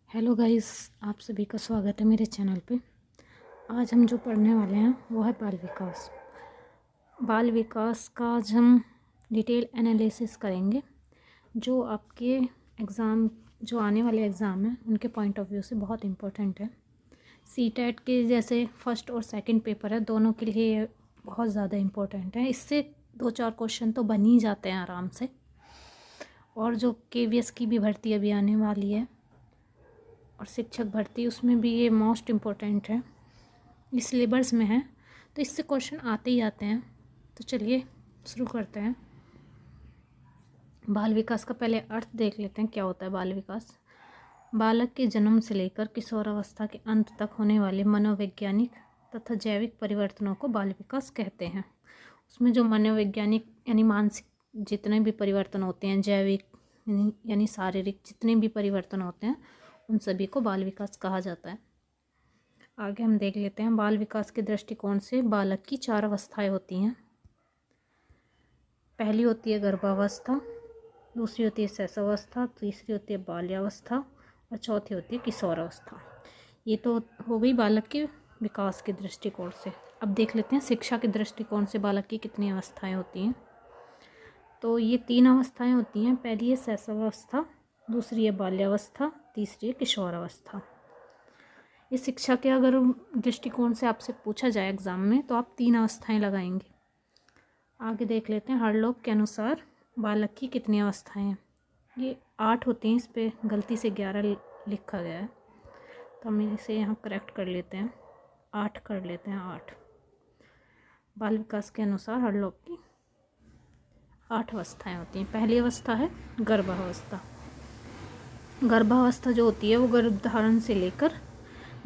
Hello guys, आप सभी का स्वागत है मेरे चैनल पे। आज हम जो पढ़ने वाले हैं वो है बाल विकास। बाल विकास का आज हम डिटेल एनालिसिस करेंगे, जो आपके एग्ज़ाम, जो आने वाले एग्ज़ाम हैं उनके पॉइंट ऑफ व्यू से बहुत इम्पोर्टेंट है। सीटेट के जैसे फर्स्ट और सेकंड पेपर है, दोनों के लिए बहुत ज़्यादा इम्पोर्टेंट है। इससे 2-4 क्वेश्चन तो बन ही जाते हैं आराम से। और जो केवीएस की भी भर्ती अभी आने वाली है और शिक्षक भर्ती, उसमें भी ये मोस्ट इम्पोर्टेंट है, इस सिलेबस में है, तो इससे क्वेश्चन आते ही आते हैं। तो चलिए शुरू करते हैं। बाल विकास का पहले अर्थ देख लेते हैं, क्या होता है बाल विकास। बालक के जन्म से लेकर किशोरावस्था के अंत तक होने वाले मनोवैज्ञानिक तथा जैविक परिवर्तनों को बाल विकास कहते हैं। उसमें जो मनोवैज्ञानिक यानी मानसिक जितने भी परिवर्तन होते हैं, जैविक यानी शारीरिक जितने भी परिवर्तन होते हैं, उन सभी को बाल विकास कहा जाता है। आगे हम देख लेते हैं। बाल विकास के दृष्टिकोण से बालक की 4 अवस्थाएं होती हैं। पहली होती है गर्भावस्था, दूसरी होती है शैशवावस्था, तीसरी होती है बाल्यावस्था और चौथी होती है किशोरावस्था। ये तो हो गई बालक के विकास के दृष्टिकोण से। अब देख लेते हैं शिक्षा के दृष्टिकोण से बालक की कितनी अवस्थाएं होती हैं। तो ये 3 अवस्थाएं होती हैं। पहली है शैशवावस्था, दूसरी है बाल्यावस्था, तीसरी है किशोरावस्था। इस शिक्षा के अगर दृष्टिकोण से आपसे पूछा जाए एग्ज़ाम में, तो आप 3 अवस्थाएं लगाएंगे। आगे देख लेते हैं। हरलोक के अनुसार बालक की कितनी अवस्थाएं हैं। ये 8 होती हैं, इस पे गलती से 11 लिखा गया है, तो हम इसे यहाँ करेक्ट कर लेते हैं, 8 कर लेते हैं। 8 बाल विकास के अनुसार हरलोक की 8 अवस्थाएं होती हैं। पहली अवस्था है गर्भावस्था। गर्भावस्था जो होती है वो गर्भधारण से लेकर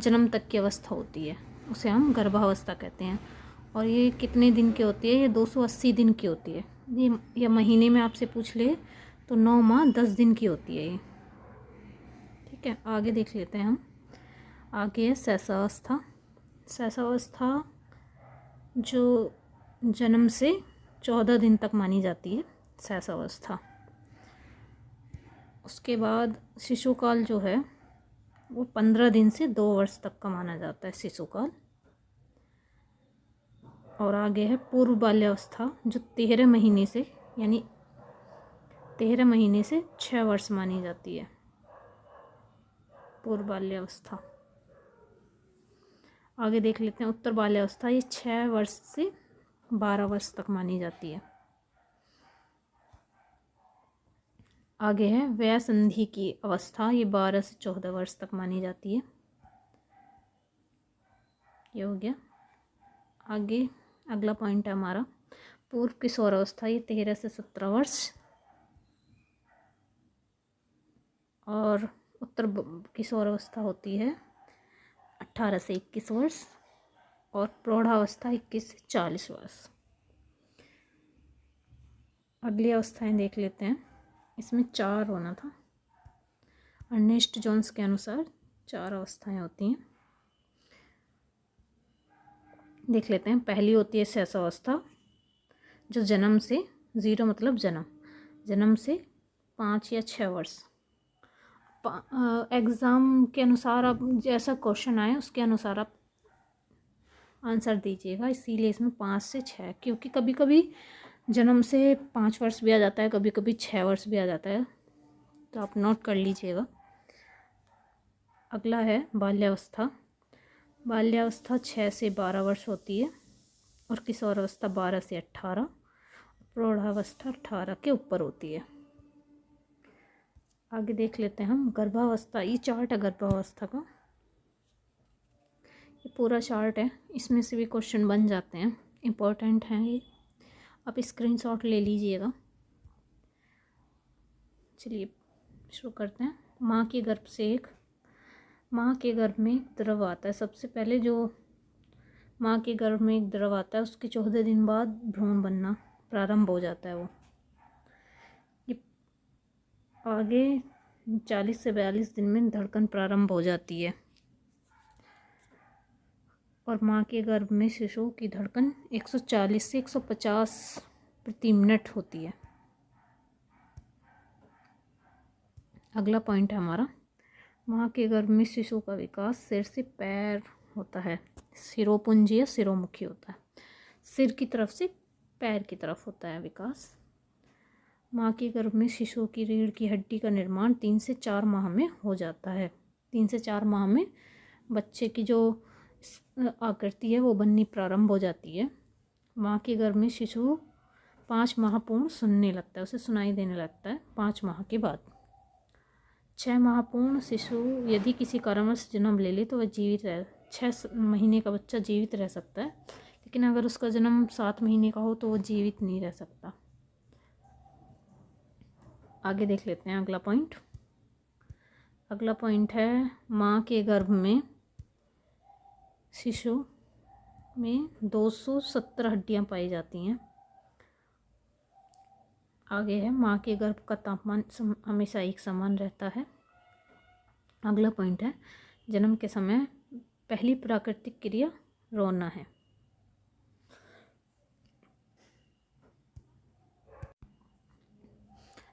जन्म तक की अवस्था होती है, उसे हम गर्भावस्था कहते हैं। और ये कितने दिन की होती है? ये 280 दिन की होती है। ये महीने में आपसे पूछ ले तो 9 माह 10 दिन की होती है ये। ठीक है, आगे देख लेते हैं हम। आगे है शैशवावस्था। शैशवावस्था जो जन्म से 14 दिन तक मानी जाती है, शैशवावस्था। उसके बाद शिशुकाल जो है वो 15 दिन से 2 वर्ष तक का माना जाता है, शिशुकाल। और आगे है पूर्व बाल्यावस्था, जो 13 महीने से यानी 13 महीने से 6 वर्ष मानी जाती है, पूर्व बाल्यावस्था। आगे देख लेते हैं उत्तर बाल्यावस्था। ये 6 वर्ष से 12 वर्ष तक मानी जाती है। आगे है वयसंधि की अवस्था। ये 12 से 14 वर्ष तक मानी जाती है। ये हो गया। आगे अगला पॉइंट है हमारा पूर्व किशोरावस्था। ये 13 से 17 वर्ष। और उत्तर किशोरावस्था होती है 18 से 21 वर्ष। और प्रौढ़ावस्था 21 से 40 वर्ष। अगली अवस्थाएं देख लेते हैं। इसमें 4 होना था, अर्नेस्ट जोन्स के अनुसार 4 अवस्थाएं होती हैं। देख लेते हैं। पहली होती है शैशवावस्था, जो जन्म से 0 मतलब जन्म से 5 या 6 वर्ष। एग्ज़ाम के अनुसार आप जैसा क्वेश्चन आए उसके अनुसार आप आंसर दीजिएगा, इसीलिए इसमें 5 से 6, क्योंकि कभी कभी जन्म से 5 वर्ष भी आ जाता है, कभी कभी 6 वर्ष भी आ जाता है, तो आप नोट कर लीजिएगा। अगला है बाल्यावस्था। बाल्यावस्था 6 से 12 वर्ष होती है। और किशोरावस्था 12 से 18। प्रौढ़ावस्था 18 के ऊपर होती है। आगे देख लेते हैं हम गर्भावस्था। ये चार्ट है गर्भावस्था का, ये पूरा चार्ट है, इसमें से भी क्वेश्चन बन जाते हैं, इम्पोर्टेंट हैं ये, आप स्क्रीनशॉट ले लीजिएगा। चलिए शुरू करते हैं। माँ के गर्भ से माँ के गर्भ में एक द्रव आता है। सबसे पहले जो माँ के गर्भ में एक द्रव आता है, उसके 14 दिन बाद भ्रूण बनना प्रारंभ हो जाता है। वो ये आगे 40 से 42 दिन में धड़कन प्रारंभ हो जाती है। और माँ के गर्भ में शिशु की धड़कन 140 से 150 प्रति मिनट होती है। अगला पॉइंट है हमारा माँ के गर्भ में शिशु का विकास सिर से पैर होता है। सिरोपुंज या सिरोमुखी होता है। सिर की तरफ से पैर की तरफ होता है विकास। माँ के गर्भ में शिशु की रीढ़ की हड्डी का निर्माण 3 से 4 माह में हो जाता है। 3 से 4 माह में बच्चे की जो आकृति है वो बननी प्रारंभ हो जाती है। माँ के गर्भ में शिशु 5 माह पूर्ण सुनने लगता है, उसे सुनाई देने लगता है 5 माह के बाद। 6 माह पूर्ण शिशु यदि किसी कारणवश जन्म ले ले तो वह जीवित रह 6 महीने का बच्चा जीवित रह सकता है, लेकिन अगर उसका जन्म 7 महीने का हो तो वो जीवित नहीं रह सकता। आगे देख लेते हैं अगला पॉइंट। अगला पॉइंट है माँ के गर्भ में शिशु में 270 हड्डियाँ पाई जाती हैं। आगे है माँ के गर्भ का तापमान हमेशा एक समान रहता है। अगला पॉइंट है जन्म के समय पहली प्राकृतिक क्रिया रोना है।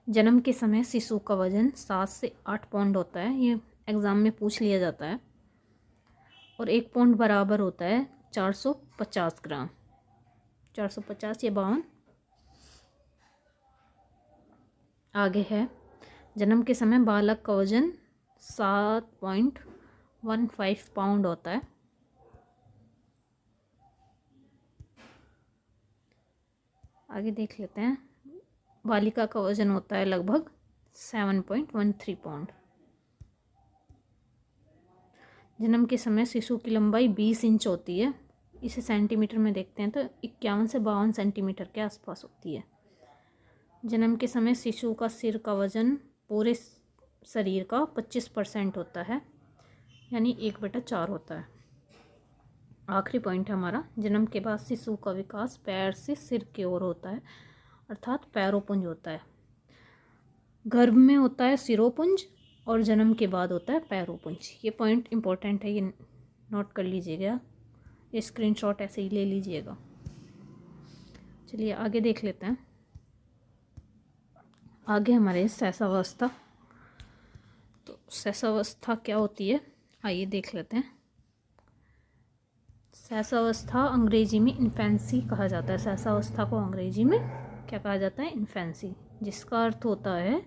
जन्म के समय शिशु का वजन 7 से 8 पाउंड होता है। ये एग्ज़ाम में पूछ लिया जाता है। और 1 पाउंड बराबर होता है 450 ग्राम। 450 या 52। आगे है जन्म के समय बालक का वजन 7.15 पाउंड होता है। आगे देख लेते हैं बालिका का वजन होता है लगभग 7.13 पाउंड। जन्म के समय शिशु की लंबाई 20 इंच होती है। इसे सेंटीमीटर में देखते हैं तो 51 से 52 सेंटीमीटर के आसपास होती है। जन्म के समय शिशु का सिर का वजन पूरे शरीर का 25% होता है, यानी 1/4 होता है। आखिरी पॉइंट है हमारा जन्म के बाद शिशु का विकास पैर से सिर की ओर होता है, अर्थात पैरोपुंज होता है। गर्भ में होता है सिरोपुंज और जन्म के बाद होता है पैरोपुंज। ये पॉइंट इम्पोर्टेंट है, ये नोट कर लीजिएगा, ये स्क्रीनशॉट ऐसे ही ले लीजिएगा। चलिए आगे देख लेते हैं। आगे हमारे सहसावस्था। तो सहसावस्था क्या होती है आइए देख लेते हैं। सहसावस्था अंग्रेजी में इन्फेंसी कहा जाता है। सहसावस्था को अंग्रेजी में क्या कहा जाता है? इन्फेंसी, जिसका अर्थ होता है,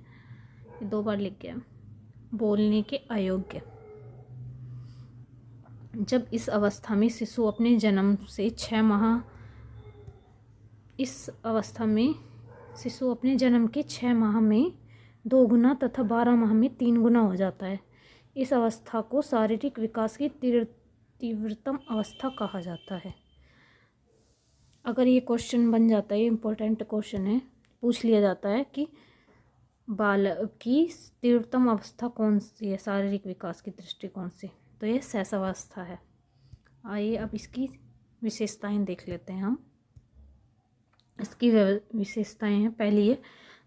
2 बार लिख गया, बोलने के अयोग्य। जब इस अवस्था में शिशु अपने जन्म से 6 माह इस अवस्था में शिशु अपने जन्म के 6 माह में 2 गुना तथा 12 माह में 3 गुना हो जाता है। इस अवस्था को शारीरिक विकास की तीव्रतम अवस्था कहा जाता है। अगर ये क्वेश्चन बन जाता है, इम्पोर्टेंट क्वेश्चन है, पूछ लिया जाता है कि बालक की तीव्रतम अवस्था कौन सी है शारीरिक विकास की दृष्टिकोण से, तो ये सहसावस्था है। आइए अब इसकी विशेषताएं देख लेते हैं हम। इसकी विशेषताएं हैं, पहली है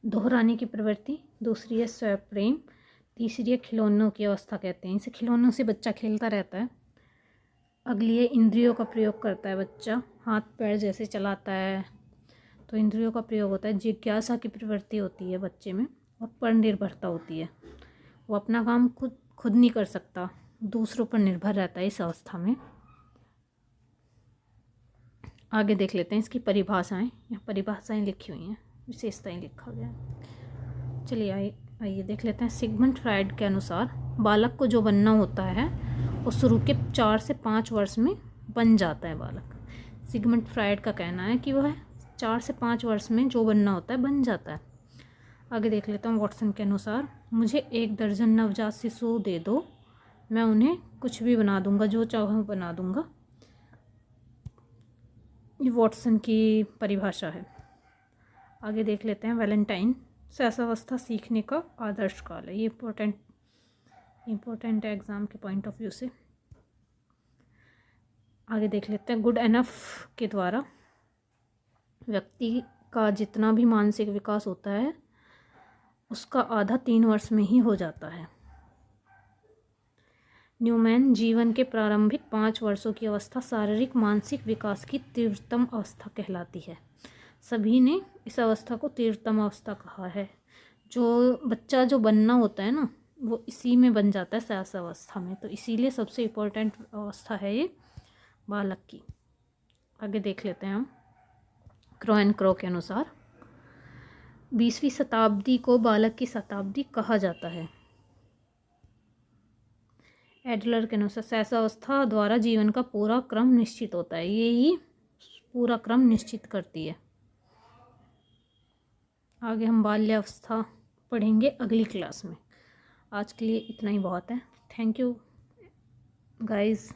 दोहराने की प्रवृत्ति, दूसरी है स्वप्रेम, तीसरी है खिलौनों की अवस्था कहते हैं, इसे खिलौनों से बच्चा खेलता रहता है। अगली है इंद्रियों का प्रयोग करता है बच्चा, हाथ पैर जैसे चलाता है तो इंद्रियों का प्रयोग होता है। जिज्ञासा की प्रवृत्ति होती है बच्चे में और पर निर्भरता होती है, वो अपना काम खुद नहीं कर सकता, दूसरों पर निर्भर रहता है इस अवस्था में। आगे देख लेते हैं इसकी परिभाषाएं। यहाँ परिभाषाएं लिखी हुई हैं, विशेषताएं लिखा गया है। चलिए आइए देख लेते हैं। सिगमंड फ्रायड के अनुसार बालक को जो बनना होता है वो शुरू के 4 से 5 वर्ष में बन जाता है बालक। सिगमंड फ्रायड का कहना है कि वह 4 से 5 वर्ष में जो बनना होता है बन जाता है। आगे देख लेता हूँ। वॉटसन के अनुसार मुझे 1 दर्जन नवजात शिशु दे दो, मैं उन्हें कुछ भी बना दूंगा, जो चाहूँ बना दूंगा। ये वॉटसन की परिभाषा है। आगे देख लेते हैं वैलेंटाइन। सहसावस्था सीखने का आदर्श काल है। ये इम्पोर्टेंट है एग्ज़ाम के पॉइंट ऑफ व्यू से। आगे देख लेते हैं। गुड एनफ के द्वारा व्यक्ति का जितना भी मानसिक विकास होता है उसका आधा 3 वर्ष में ही हो जाता है। न्यूमैन जीवन के प्रारंभिक 5 वर्षों की अवस्था शारीरिक मानसिक विकास की तीव्रतम अवस्था कहलाती है। सभी ने इस अवस्था को तीव्रतम अवस्था कहा है। जो बच्चा जो बनना होता है ना, वो इसी में बन जाता है शैशव अवस्था में। तो इसीलिए सबसे इम्पोर्टेंट अवस्था है ये बालक की। आगे देख लेते हैं हम क्रो एंड क्रो के अनुसार 20वीं शताब्दी को बालक की शताब्दी कहा जाता है। एडलर के अनुसार शैशवावस्था द्वारा जीवन का पूरा क्रम निश्चित होता है, ये ही पूरा क्रम निश्चित करती है। आगे हम बाल्यावस्था पढ़ेंगे अगली क्लास में। आज के लिए इतना ही बहुत है। Thank you guys.